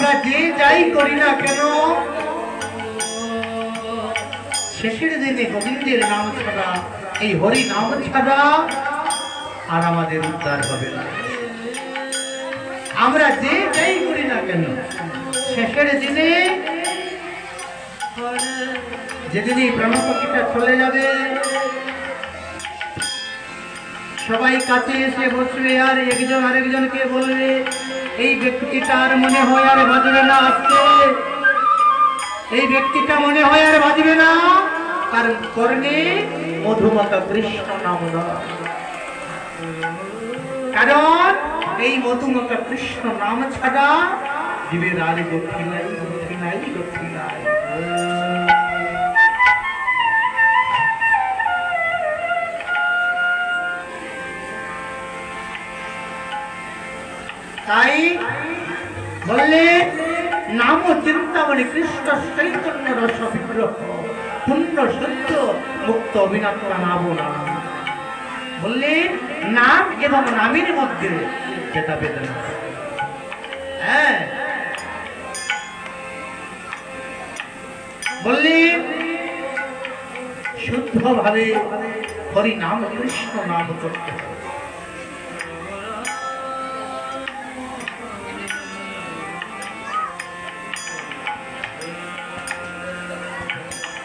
আমরা যে যাই করি না কেন শেষের দিনে গোবিন্দের নাম ছাড়া, এই হরি নাম ছাড়া আর আমাদের উদ্ধার হবে না। আমরা যে যাই করি না কেন শেষের দিনে, যেদিন এই ব্রহ্মপক্ষীটা চলে যাবে, সবাই কাছে এসে বসবে আর একজন আরেকজনকে বলবে, এই ব্যক্তিটার মনে হয় আর বাজবে না, আজকে এই ব্যক্তিটা মনে হয় আর বাজবে না, তার কর্ণে মধুমাতা কৃষ্ণ নাম দেওয়া। কারণ এই মধুমাতা কৃষ্ণ নাম ছাড়া জীবের আর গতি নাই, গতি নাই, গতি নাই। তাই বললে নাম চিন্তামণি কৃষ্ণ চৈতন্য রস বিগ্রহ পূর্ণ সত্য মুক্ত অভিনত্তা নাম নাম। বললে নাম এবং নামের মধ্যে যেটা বেদনা। হ্যাঁ, বললে শুদ্ধ ভাবে হরি নাম কৃষ্ণ নাম করতে হবে।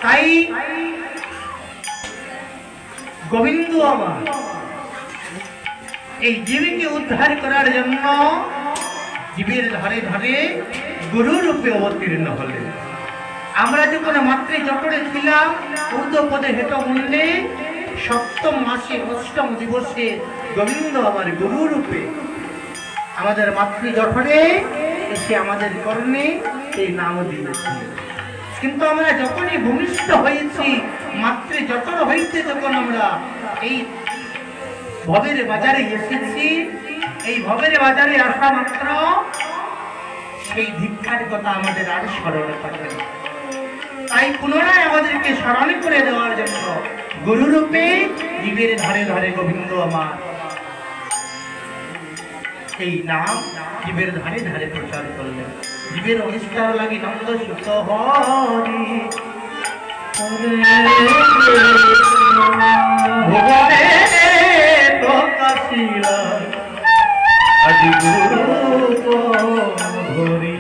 তাই গোবিন্দ আমার এই জীবকে উদ্ধার করার জন্য জীবের ধারে ধারে গুরু রূপে অবতীর্ণ হলেন। আমরা যখন মাতৃ জঠরে ছিলাম ঊর্ধ্বপদে হেঁট মূল্যে, সপ্তম মাসে অষ্টম দিবসে গোবিন্দ আমার গুরু রূপে আমাদের মাতৃ জঠরে এসে আমাদের কর্ণে এই নাম দিয়েছিলেন। কিন্তু আমরা যখনই ভূমিষ্ঠ হয়েছি, মাতৃ জঠর হইতে যখন আমরা এই ভবের বাজারে এসেছি, এই ভবের বাজারে আসা মাত্র সেই দীক্ষার কথা আমাদের আর স্মরণে থাকে না। তাই পুনরায় আমাদেরকে স্মরণ করে দেওয়ার জন্য গুরুরূপে জীবের ধারে ধারে গোবিন্দ আমার এই নাম জীবের ধারে ধারে প্রচার করলেন। জীবের অনিষ্টার লাগি নন্দ সুত হরি ভুবনে প্রকাশিলা আদি গুরু হরি।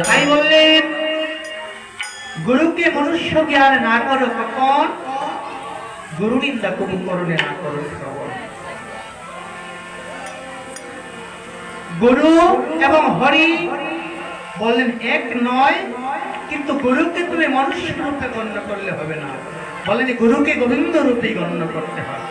তাই বললেন গুরুকে মনুষ্য জ্ঞান না করো কখন, গুরু নিন্দা কবু করণে না করো শ্রবণ। গুরু এবং হরি বললেন এক নয়, কিন্তু গুরুকে তুমি মনুষ্য রূপে গণ্য করলে হবে না, বলেন গুরুকে গোবিন্দ রূপে গণ্য করতে হয়।